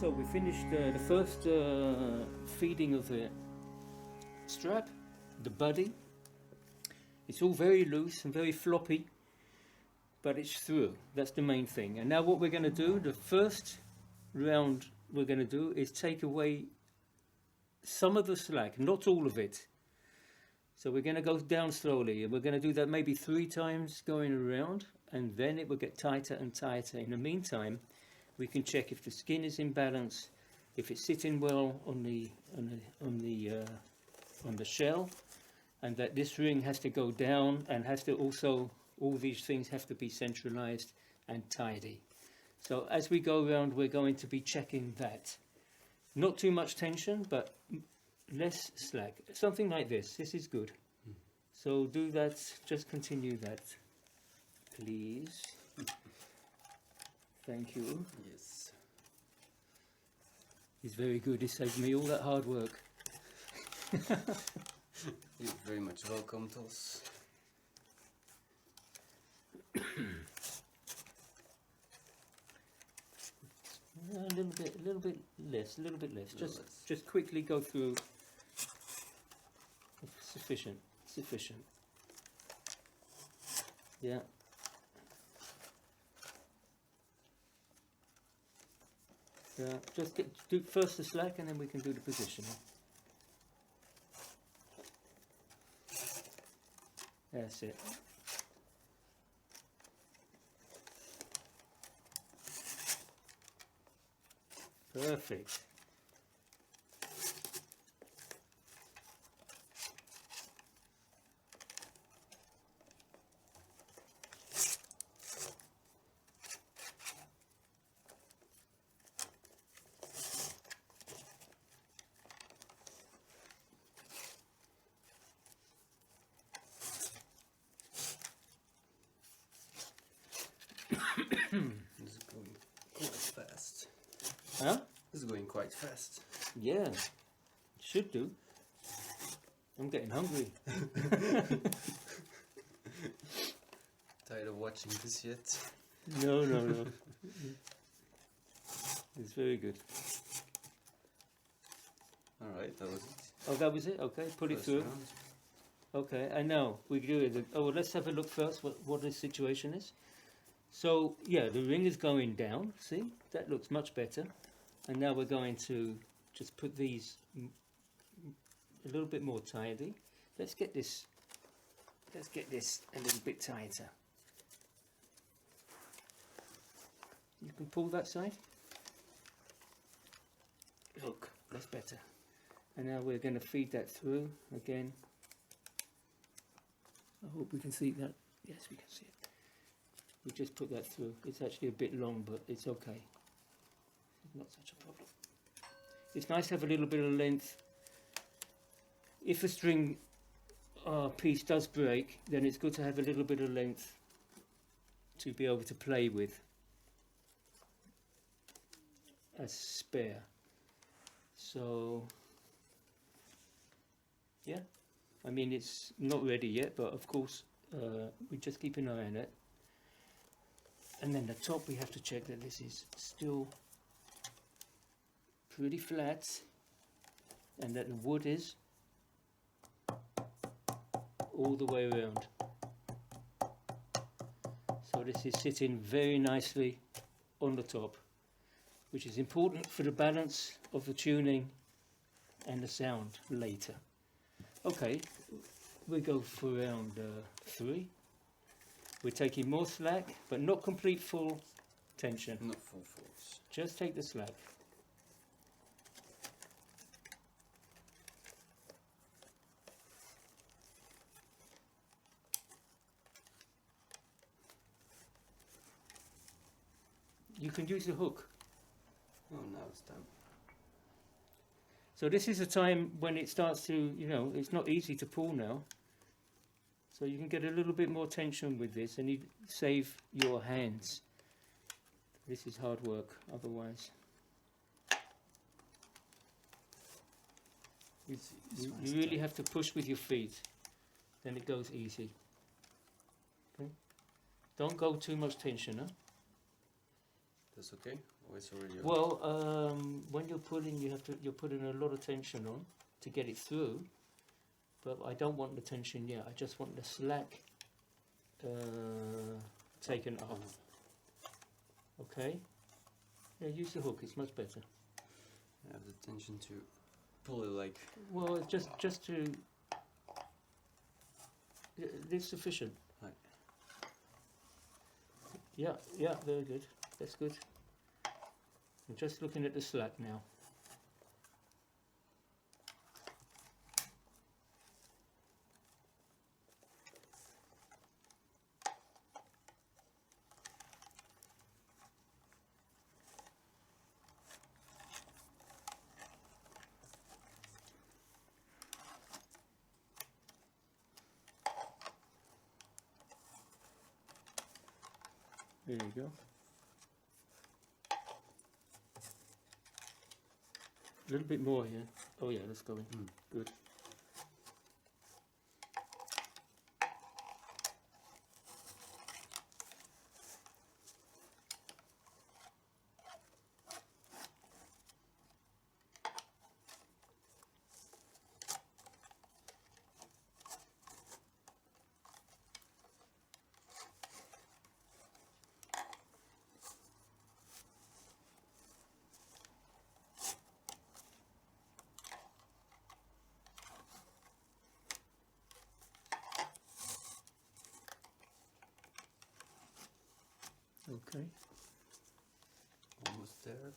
So we finished the first feeding of the strap, the Badhi. It's all very loose and very floppy, but it's through. That's the main thing. And now what we're going to do, the first round we're going to do is take away some of the slack, not all of it. So we're going to go down slowly, and we're going to do that maybe 3 times going around, and then it will get tighter and tighter. In the meantime, we can check if the skin is in balance, if it's sitting well on the shell, and that this ring has to go down and has to also, all these things have to be centralized and tidy. So as we go around, we're going to be checking that. Not too much tension, but less slack. Something like this. This is good. So do that. Just continue that, please. Thank you. Yes. He's very good. He saved me all that hard work. You're very much welcome, Tos. A little bit less. Just quickly go through. Sufficient. Yeah. Yeah. Just do first the slack, and then we can do the positioning. That's it. Perfect. This is going quite fast. Huh? This is going quite fast. Yeah. Should do. I'm getting hungry. Tired of watching this yet? No. It's very good. Alright, that was it. Oh, that was it? Okay, put it First through. round. Okay, and now we do it. Oh, well, let's have a look first what the situation is. So, yeah, the ring is going down. See? That looks much better. And now we're going to just put these a little bit more tidy. Let's get this a little bit tighter. You can pull that side. Look, that's better. And now we're going to feed that through again. I hope we can see that. Yes, we can see it. We just put that through. It's actually a bit long, but it's okay. It's not such a problem. It's nice to have a little bit of length. If a string piece does break, then it's good to have a little bit of length to be able to play with as spare. So, yeah. I mean, it's not ready yet, but of course, we just keep an eye on it. And then the top, we have to check that this is still pretty flat, and that the wood is all the way around. So this is sitting very nicely on the top, which is important for the balance of the tuning and the sound later. Okay, we go for round 3. We're taking more slack, but not complete full tension. Not full force. Just take the slack. You can use the hook. Oh, now it's done. So this is a time when it starts to, it's not easy to pull now. So you can get a little bit more tension with this, and you save your hands. This is hard work otherwise. You really have to push with your feet, then it goes easy. Okay? Don't go too much tension, huh? That's okay. Or it's already on? Well, when you're pulling, you're putting a lot of tension on to get it through. But I don't want the tension yet. I just want the slack taken off. Okay. Yeah, use the hook. It's much better. I have the tension to pull it like. Well, it's just to. It's sufficient. Right. Yeah, very good. That's good. I'm just looking at the slack now. There you go. A little bit more here. Oh yeah, that's going. Good. Okay. Almost there.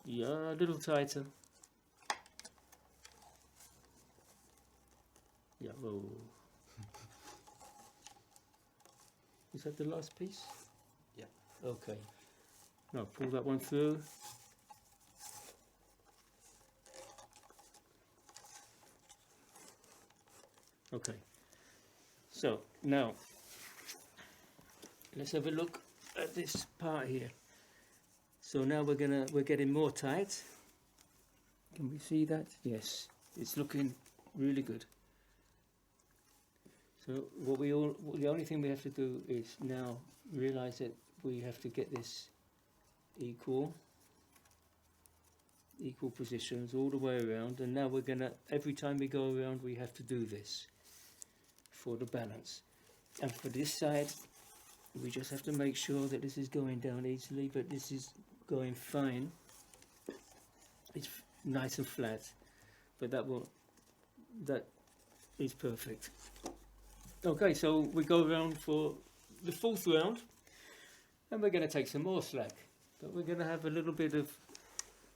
Yeah, a little tighter. Yeah, whoa. Is that the last piece? Yeah. Okay. Now pull that one through. Okay. So now let's have a look at this part here. So now we're getting more tight. Can we see that? Yes, it's looking really good. So the only thing we have to do is now realize that we have to get this equal positions all the way around, and now we're gonna, every time we go around, we have to do this for the balance. And for this side, we just have to make sure that this is going down easily, but this is going fine. It's nice and flat, but that is perfect. Okay, so we go around for the fourth round, and we're going to take some more slack, but we're going to have a little bit of.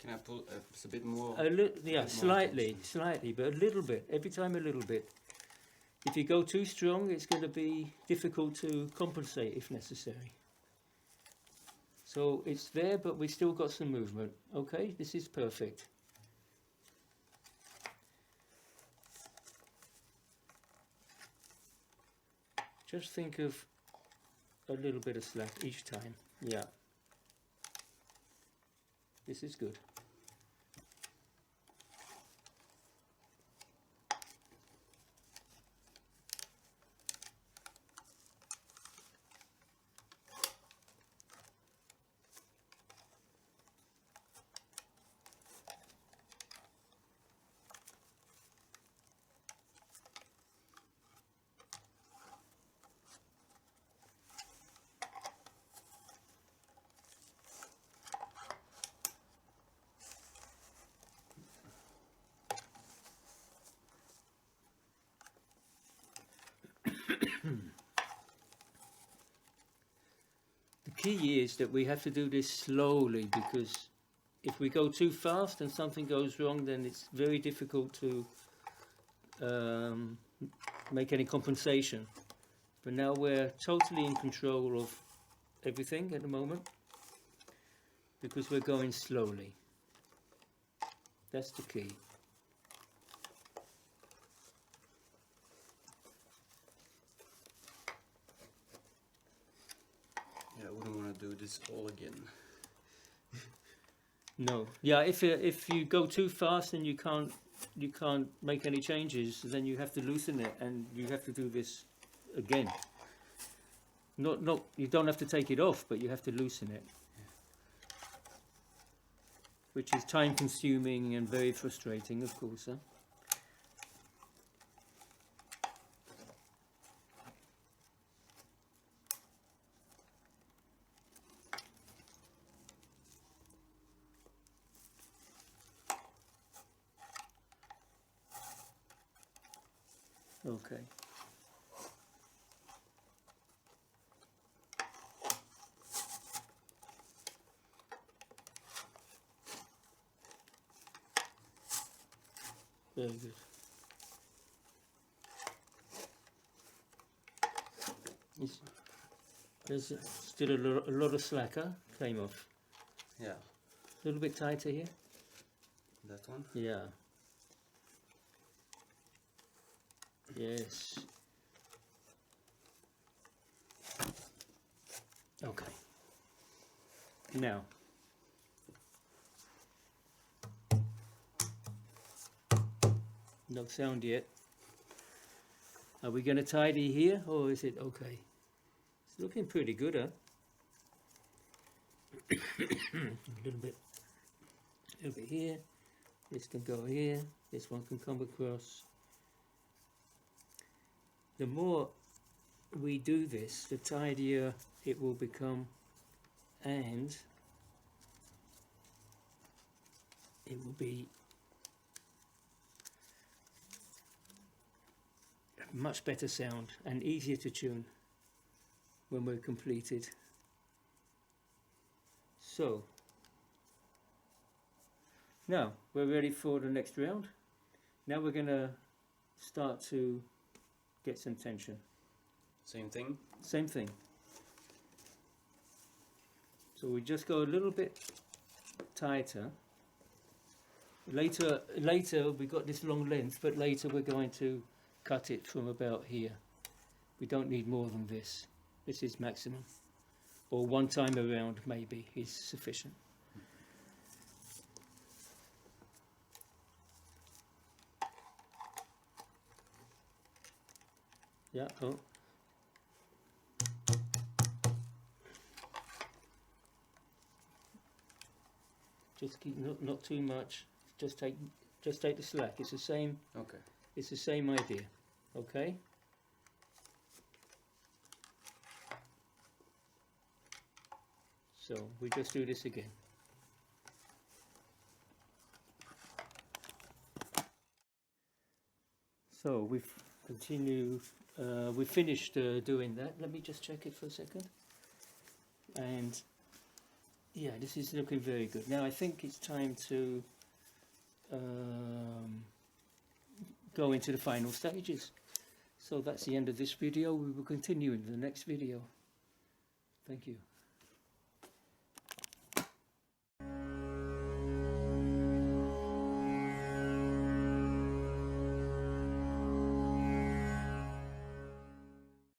Can I pull just a bit more? Yeah, slightly, but a little bit. Every time a little bit. If you go too strong, it's going to be difficult to compensate if necessary. So it's there, but we still got some movement. Okay, this is perfect. Just think of a little bit of slack each time. Yeah. This is good. The key is that we have to do this slowly, because if we go too fast and something goes wrong, then it's very difficult to make any compensation. But now we're totally in control of everything at the moment, because we're going slowly. That's the key. Yeah, I wouldn't want to do this all again. No. Yeah, if you go too fast and you can't make any changes, then you have to loosen it and you have to do this again. Not you don't have to take it off, but you have to loosen it, which is time consuming and very frustrating, of course. Huh? Okay. Very good. There's still a lot of slack, huh? Came off. Yeah. A little bit tighter here. That one? Yeah. Yes. Okay. Now. No sound yet. Are we going to tidy here, or is it okay? It's looking pretty good, huh? a little bit here. This can go here. This one can come across. The more we do this, the tidier it will become, and it will be a much better sound and easier to tune when we're completed. So now we're ready for the next round. Now we're going to start to get some tension. Same thing? Same thing. So we just go a little bit tighter. Later we got this long length, but later we're going to cut it from about here. We don't need more than this. This is maximum. Or one time around maybe is sufficient. Yeah, oh. Just keep not too much. Just take the slack. It's the same. Okay. It's the same idea. Okay. So we just do this again. So we've continued. We've finished doing that. Let me just check it for a second. And yeah, this is looking very good. Now I think it's time to go into the final stages. So that's the end of this video. We will continue in the next video. Thank you.